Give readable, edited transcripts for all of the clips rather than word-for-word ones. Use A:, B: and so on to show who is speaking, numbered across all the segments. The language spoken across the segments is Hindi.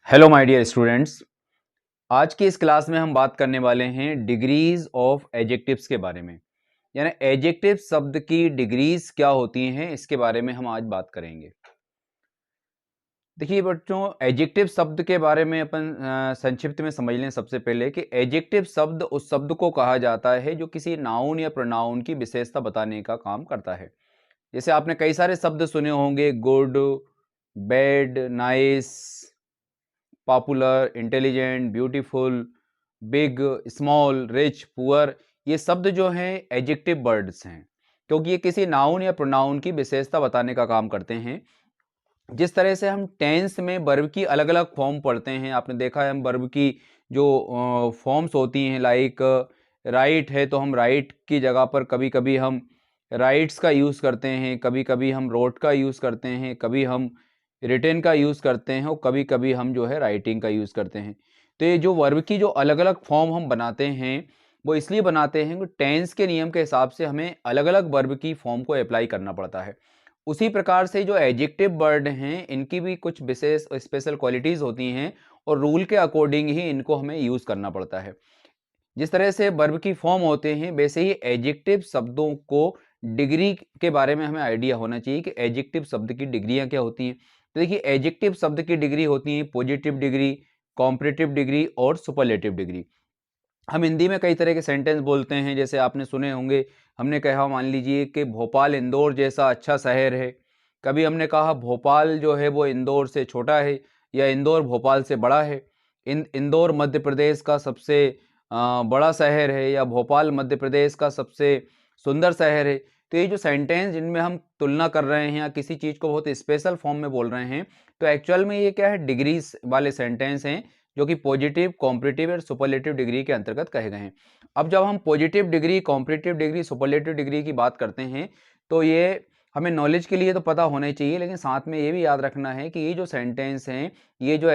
A: Hello my dear students. आज की इस क्लास में हम बात करने वाले हैं डिग्रीज ऑफ एडजेक्टिव्स के बारे में। यानी एडजेक्टिव शब्द की डिग्रीज क्या होती हैं, इसके बारे में हम आज बात करेंगे। देखिए बच्चों, एडजेक्टिव शब्द के बारे में अपन संक्षिप्त में समझ लें। सबसे पहले कि एडजेक्टिव शब्द उस शब्द को कहा जाता है जो किसी नाउन या प्रोनाउन की विशेषता बताने का काम करता है। जैसे आपने कई सारे शब्द सुने होंगे, good, bad, nice, popular, intelligent, beautiful, big, small, rich, poor. ये शब्द जो हैं एडजेक्टिव वर्ड्स हैं, क्योंकि ये किसी नाउन या प्रोनाउन की विशेषता बताने का काम करते हैं। जिस तरह से हम टेंस में वर्ब की अलग अलग फॉर्म पढ़ते हैं, आपने देखा है हम वर्ब की जो फॉर्म्स होती हैं, लाइक राइट है तो हम राइट की जगह पर कभी कभी हम राइट्स का यूज़ करते हैं, कभी कभी हम रोट का यूज़ करते हैं, कभी हम रिटेन का यूज़ करते हैं और कभी कभी हम जो है राइटिंग का यूज़ करते हैं। तो ये जो वर्ब की जो अलग अलग फॉर्म हम बनाते हैं, वो इसलिए बनाते हैं कि टेंस के नियम के हिसाब से हमें अलग अलग वर्ब की फॉर्म को अप्लाई करना पड़ता है। उसी प्रकार से जो एडजेक्टिव वर्ड हैं, इनकी भी कुछ विशेष स्पेशल क्वालिटीज़ होती हैं और रूल के अकॉर्डिंग ही इनको हमें यूज़ करना पड़ता है। जिस तरह से वर्ब की फॉर्म होते हैं, वैसे ही एडजेक्टिव शब्दों को डिग्री के बारे में हमें आइडिया होना चाहिए कि एडजेक्टिव शब्द की डिग्रियां क्या होती हैं। तो देखिए, एडजेक्टिव शब्द की डिग्री होती है पॉजिटिव डिग्री, कॉम्परेटिव डिग्री और सुपरलेटिव डिग्री। हम हिंदी में कई तरह के सेंटेंस बोलते हैं, जैसे आपने सुने होंगे। हमने कहा, मान लीजिए कि भोपाल इंदौर जैसा अच्छा शहर है। कभी हमने कहा भोपाल जो है वो इंदौर से छोटा है, या इंदौर भोपाल से बड़ा है। इंदौर मध्य प्रदेश का सबसे बड़ा शहर है, या भोपाल मध्य प्रदेश का सबसे सुंदर शहर है। तो ये जो सेंटेंस जिनमें हम तुलना कर रहे हैं या किसी चीज़ को बहुत स्पेशल फॉर्म में बोल रहे हैं, तो एक्चुअल में ये क्या है, डिग्रीज वाले सेंटेंस हैं, जो कि पॉजिटिव, कॉम्परेटिव और सुपरलेटिव डिग्री के अंतर्गत कहे गए हैं। अब जब हम positive degree, comparative degree, superlative degree की बात करते हैं, तो ये हमें नॉलेज के लिए तो पता होना ही चाहिए, लेकिन साथ में ये भी याद रखना है कि ये जो सेंटेंस हैं, ये जो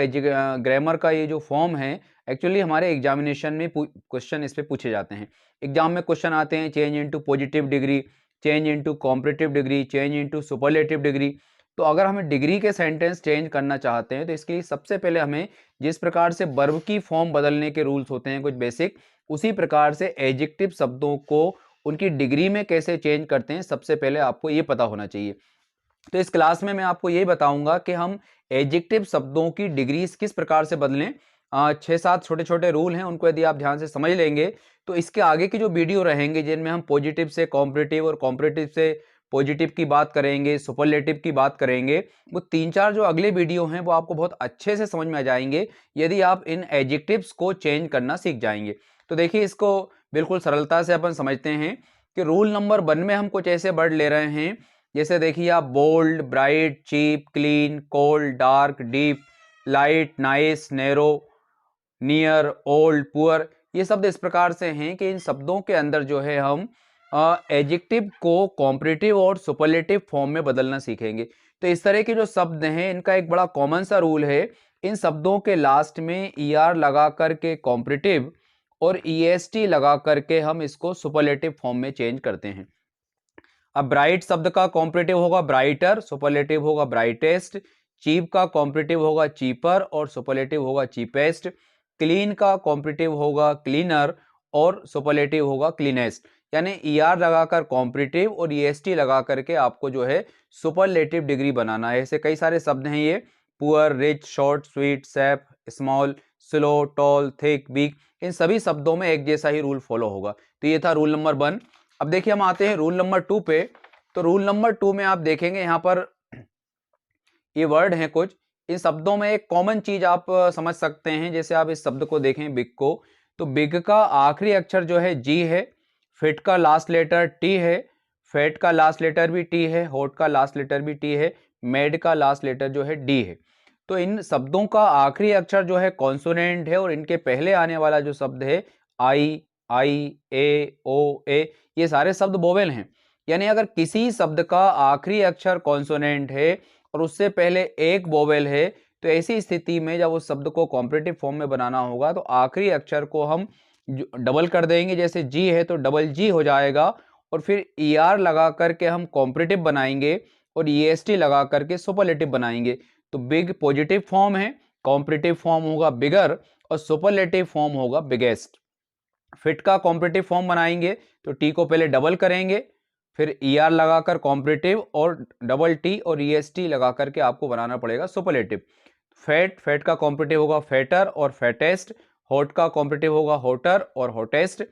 A: ग्रामर का ये जो फॉर्म है, एक्चुअली हमारे एग्जामिनेशन में क्वेश्चन इस पे पूछे जाते हैं। एग्जाम में क्वेश्चन आते हैं, change into positive degree, change into comparative degree, change into superlative degree. तो अगर हमें डिग्री के सेंटेंस चेंज करना चाहते हैं, तो इसके लिए सबसे पहले हमें जिस प्रकार से वर्ब की फॉर्म बदलने के रूल्स होते हैं कुछ बेसिक, उसी प्रकार से एडजेक्टिव शब्दों को उनकी डिग्री में कैसे चेंज करते हैं, सबसे पहले आपको ये पता होना चाहिए। तो इस क्लास में मैं आपको ये बताऊंगा कि हम एडजेक्टिव शब्दों की डिग्रीज किस प्रकार से बदलें। 6-7 छोटे छोटे रूल हैं, उनको यदि आप ध्यान से समझ लेंगे, तो इसके आगे की जो वीडियो रहेंगे जिनमें हम पॉजिटिव से कॉम्परेटिव और कॉम्परेटिव से पॉजिटिव की बात करेंगे, सुपरलेटिव की बात करेंगे, वो 3-4 जो अगले वीडियो हैं वो आपको बहुत अच्छे से समझ में आ जाएंगे यदि आप इन एडजेक्टिव्स को चेंज करना सीख जाएंगे। तो देखिए, इसको बिल्कुल सरलता से अपन समझते हैं कि रूल नंबर 1 में हम कुछ ऐसे वर्ड ले रहे हैं, जैसे देखिए आप, bold, bright, cheap, clean, cold, dark, deep, light, nice, narrow, near, old, poor. ये शब्द इस प्रकार से हैं कि इन शब्दों के अंदर जो है हम एडजेक्टिव को कॉम्परेटिव और सुपरलेटिव फॉर्म में बदलना सीखेंगे। तो इस तरह के जो शब्द हैं, इनका एक बड़ा कॉमन सा रूल है, इन शब्दों के लास्ट में ER लगा करके कॉम्परेटिव और EST लगा करके हम इसको सुपरलेटिव फॉर्म में चेंज करते हैं। अब ब्राइट शब्द का कॉम्परेटिव होगा ब्राइटर, सुपरलेटिव होगा ब्राइटेस्ट। चीप का कॉम्परेटिव होगा चीपर और सुपरलेटिव होगा चीपेस्ट। क्लीन का कॉम्परेटिव होगा क्लीनर और सुपरलेटिव होगा क्लीनेस्ट। यानी ER लगाकर कॉम्परेटिव और EST लगा करके आपको जो है सुपरलेटिव डिग्री बनाना है। ऐसे कई सारे शब्द हैं ये, poor, rich, short, sweet, sharp, small, slow, tall, thick, weak. इन सभी शब्दों में एक जैसा ही रूल फॉलो होगा। तो ये था रूल नंबर 1। अब देखिए, हम आते हैं रूल नंबर 2 पे। तो रूल नंबर 2 में आप देखेंगे यहाँ पर ये वर्ड हैं कुछ। इन शब्दों में एक कॉमन चीज आप समझ सकते हैं। जैसे आप इस शब्द को देखें, बिग को, तो बिग का आखिरी अक्षर जो है G है, फिट का लास्ट लेटर T है, फैट का लास्ट लेटर भी T है, हॉट का लास्ट लेटर भी T है, मेड का लास्ट लेटर जो है D है। तो इन शब्दों का आखिरी अक्षर जो है कॉन्सोनेंट है और इनके पहले आने वाला जो शब्द है आई, ए, ओ, ए, ये सारे शब्द वोवेल हैं। यानी अगर किसी शब्द का आखिरी अक्षर कॉन्सोनेंट है और उससे पहले एक वोवेल है, तो ऐसी स्थिति में जब उस शब्द को कॉम्परेटिव फॉर्म में बनाना होगा, तो आखिरी अक्षर को हम डबल कर देंगे। जैसे G है तो डबल G हो जाएगा, और फिर ER लगा करके हम कॉम्परेटिव बनाएंगे और EST लगा करके सुपरलेटिव बनाएंगे। तो बिग पॉजिटिव फॉर्म है, कॉम्परेटिव फॉर्म होगा बिगर और सुपरलेटिव फॉर्म होगा बिगेस्ट। फिट का कॉम्परेटिव फॉर्म बनाएंगे तो टी को पहले डबल करेंगे, फिर ER लगाकर कॉम्परेटिव और डबल टी और EST लगा करके आपको बनाना पड़ेगा सुपरलेटिव। फैट का कॉम्परेटिव होगा फैटर और फैटेस्ट, हॉट का कॉम्परेटिव होगा हॉटर और हॉटेस्ट,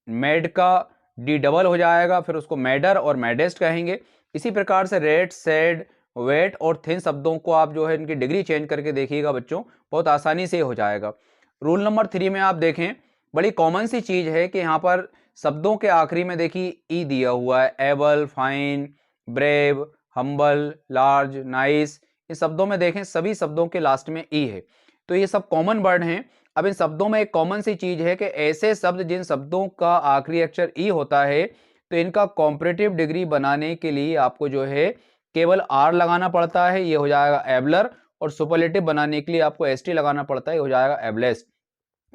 A: मेड का डी डबल हो जाएगा, फिर उसको मेडर और मेडेस्ट कहेंगे। इसी प्रकार से रेट, सेड, वेट और थिन शब्दों को आप जो है इनकी डिग्री चेंज करके देखिएगा बच्चों, बहुत आसानी से हो जाएगा। रूल नंबर 3 में आप देखें, बड़ी कॉमन सी चीज है कि यहाँ पर शब्दों के आखिरी में देखिए ई दिया हुआ है, able, fine, brave, humble, large, nice. इन शब्दों में देखें सभी शब्दों के लास्ट में ई है, तो ये सब कॉमन वर्ड हैं। अब इन शब्दों में एक कॉमन सी चीज है कि ऐसे शब्द जिन शब्दों का आखिरी अक्षर ई होता है तो इनका कॉम्परेटिव डिग्री बनाने के लिए आपको जो है केवल आर लगाना पड़ता है, ये हो जाएगा एबलर, और सुपरलेटिव बनाने के लिए आपको एसटी लगाना पड़ता है, ये हो जाएगा एबलेस्ट।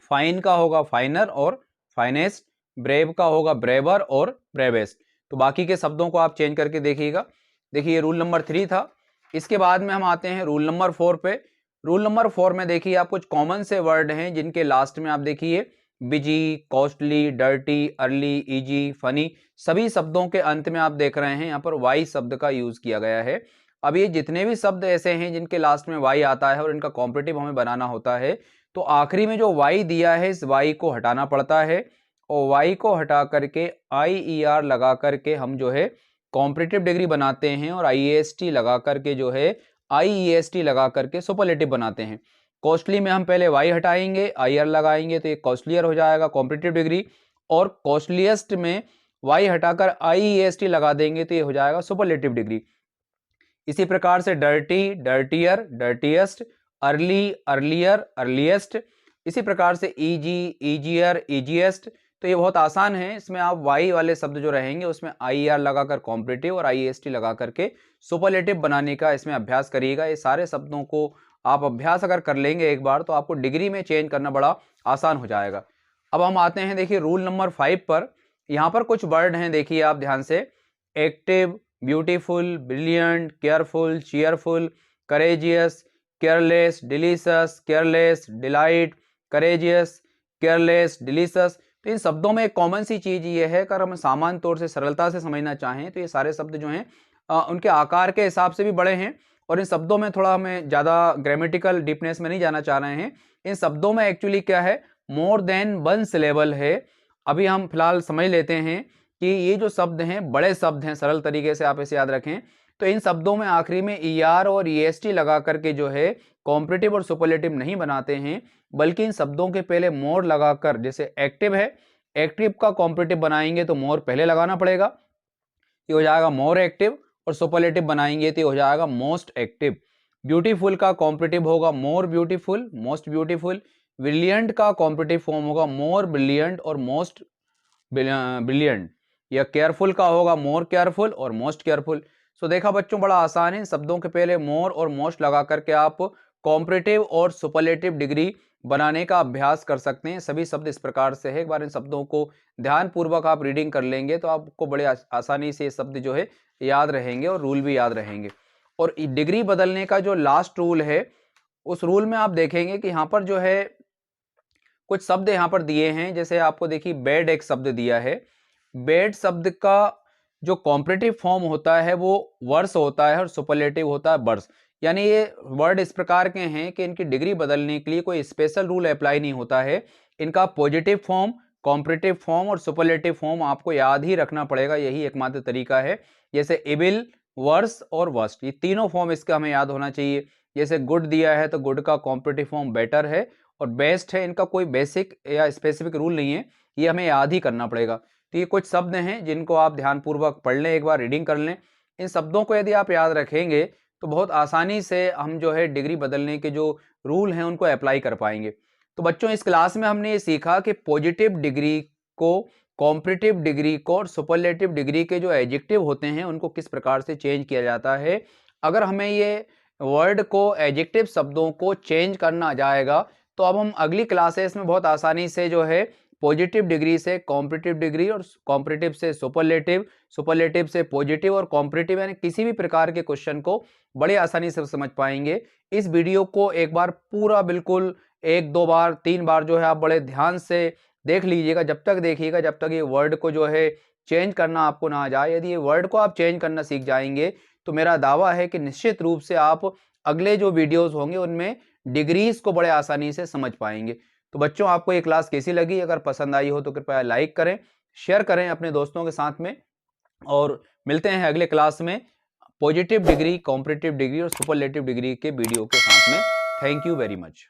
A: फाइन का होगा फाइनर और फाइनेस्ट, ब्रेव का होगा ब्रेवर और ब्रेवेस्ट। तो बाकी के शब्दों को आप चेंज करके देखिएगा। देखिए रूल नंबर 3 था। इसके बाद में हम आते हैं रूल नंबर 4 पे। रूल नंबर 4 में देखिए आप कुछ कॉमन से वर्ड हैं जिनके लास्ट में आप देखिए busy, costly, dirty, early, easy, funny, सभी शब्दों के अंत में आप देख रहे हैं यहाँ पर वाई शब्द का यूज किया गया है। अब ये जितने भी शब्द ऐसे हैं जिनके लास्ट में वाई आता है और इनका कॉम्परेटिव हमें बनाना होता है, तो आखिरी में जो वाई दिया है इस वाई को हटाना पड़ता है, और वाई को हटा करके IER लगा करके हम जो है कॉम्परेटिव डिग्री बनाते हैं, और IEST लगा करके जो है IEST लगा करके सुपरलेटिव बनाते हैं। कॉस्टली में हम पहले वाई हटाएंगे, IR लगाएंगे तो ये कॉस्टलियर हो जाएगा कॉम्परेटिव डिग्री, और कॉस्टलीस्ट में वाई हटाकर IEST लगा देंगे तो ये हो जाएगा सुपरलेटिव डिग्री। इसी प्रकार से dirty, dirtier, dirtiest, early, earlier, earliest. इसी प्रकार से ईजी, ईजियर, ईजीएस्ट। तो ये बहुत आसान है, इसमें आप वाई वाले शब्द जो रहेंगे उसमें IER लगाकर कॉम्परेटिव और IEST लगा करके सुपरलेटिव बनाने का इसमें अभ्यास करिएगा। ये सारे शब्दों को आप अभ्यास अगर कर लेंगे एक बार तो आपको डिग्री में चेंज करना बड़ा आसान हो जाएगा। अब हम आते हैं देखिए रूल नंबर 5 पर। यहाँ पर कुछ वर्ड हैं, देखिए आप ध्यान से, active, beautiful, brilliant, careful, cheerful, courageous, careless, delicious, careless, delight, courageous, careless, delicious. तो इन शब्दों में एक कॉमन सी चीज ये है, अगर हम सामान्य तौर से सरलता से समझना चाहें तो ये सारे शब्द जो हैं उनके आकार के हिसाब से भी बड़े हैं, और इन शब्दों में थोड़ा हमें ज़्यादा ग्रामेटिकल डीपनेस में नहीं जाना चाह रहे हैं। इन शब्दों में एक्चुअली क्या है, मोर देन वन सिलेबल है। अभी हम फिलहाल समझ लेते हैं कि ये जो शब्द हैं बड़े शब्द हैं, सरल तरीके से आप इसे याद रखें। तो इन शब्दों में आखिरी में ER और EST लगा करके जो है कॉम्परेटिव और सुपरलेटिव नहीं बनाते हैं, बल्कि इन शब्दों के पहले मोर लगाकर, जैसे एक्टिव है, एक्टिव का कॉम्परेटिव बनाएंगे तो मोर पहले लगाना पड़ेगा, ये हो जाएगा मोर एक्टिव, और सुपरलेटिव बनाएंगे तो ये हो जाएगा मोस्ट एक्टिव। ब्यूटीफुल का कॉम्परेटिव होगा more beautiful, most beautiful. Brilliant का कॉम्परेटिव फॉर्म होगा मोर ब्रिलियंट और मोस्ट ब्रिलियंट। या केयरफुल का होगा मोर केयरफुल और मोस्ट केयरफुल। सो देखा बच्चों, बड़ा आसान है, शब्दों के पहले मोर और मोस्ट लगा करके आप कॉम्परेटिव और सुपरलेटिव डिग्री बनाने का अभ्यास कर सकते हैं। सभी शब्द इस प्रकार से है, एक बार इन शब्दों को ध्यान पूर्वक आप रीडिंग कर लेंगे तो आपको बड़े आसानी से ये शब्द जो है याद रहेंगे और रूल भी याद रहेंगे। और डिग्री बदलने का जो लास्ट रूल है, उस रूल में आप देखेंगे कि यहाँ पर जो है कुछ शब्द यहाँ पर दिए हैं। जैसे आपको देखिए बेड एक शब्द दिया है, बेड शब्द का जो कॉम्परेटिव फॉर्म होता है वो वर्ष होता है और सुपरलेटिव होता है बर्स। यानी ये वर्ड इस प्रकार के हैं कि इनकी डिग्री बदलने के लिए कोई स्पेशल रूल अप्लाई नहीं होता है। इनका पॉजिटिव फॉर्म, कॉम्परेटिव फॉर्म और सुपरलेटिव फॉर्म आपको याद ही रखना पड़ेगा, यही एकमात्र तरीका है। जैसे एबिल, वर्स और वर्स्ट, ये तीनों फॉर्म इसका हमें याद होना चाहिए। जैसे गुड दिया है तो गुड का कॉम्परेटिव फॉर्म बेटर है और बेस्ट है, इनका कोई बेसिक या स्पेसिफिक रूल नहीं है, ये हमें याद ही करना पड़ेगा। तो ये कुछ शब्द हैं जिनको आप ध्यानपूर्वक पढ़ लें, एक बार रीडिंग कर लें। इन शब्दों को यदि आप याद रखेंगे तो बहुत आसानी से हम जो है डिग्री बदलने के जो रूल हैं उनको अप्लाई कर पाएंगे। तो बच्चों इस क्लास में हमने ये सीखा कि पॉजिटिव डिग्री को, कॉम्परेटिव डिग्री को और सुपरलेटिव डिग्री के जो एडजेक्टिव होते हैं उनको किस प्रकार से चेंज किया जाता है। अगर हमें ये वर्ड को, एडजेक्टिव शब्दों को चेंज करना आ जाएगा तो अब हम अगली क्लासेस में बहुत आसानी से जो है पॉजिटिव डिग्री से कॉम्परेटिव डिग्री और कॉम्परेटिव से सुपरलेटिव, सुपरलेटिव से पॉजिटिव और कॉम्परेटिव, यानी किसी भी प्रकार के क्वेश्चन को बड़े आसानी से समझ पाएंगे। इस वीडियो को एक बार पूरा बिल्कुल 1-2 बार 3 बार जो है आप बड़े ध्यान से देख लीजिएगा, जब तक देखिएगा जब तक ये वर्ड को जो है चेंज करना आपको ना आ जाए। यदि ये वर्ड को आप चेंज करना सीख जाएंगे तो मेरा दावा है कि निश्चित रूप से आप अगले जो वीडियोस होंगे उनमें डिग्रीज को बड़े आसानी से समझ पाएंगे। तो बच्चों, आपको ये क्लास कैसी लगी? अगर पसंद आई हो तो कृपया लाइक करें, शेयर करें अपने दोस्तों के साथ में, और मिलते हैं अगले क्लास में पॉजिटिव डिग्री, कॉम्परेटिव डिग्री और सुपरलेटिव डिग्री के वीडियो के साथ में। Thank you very much.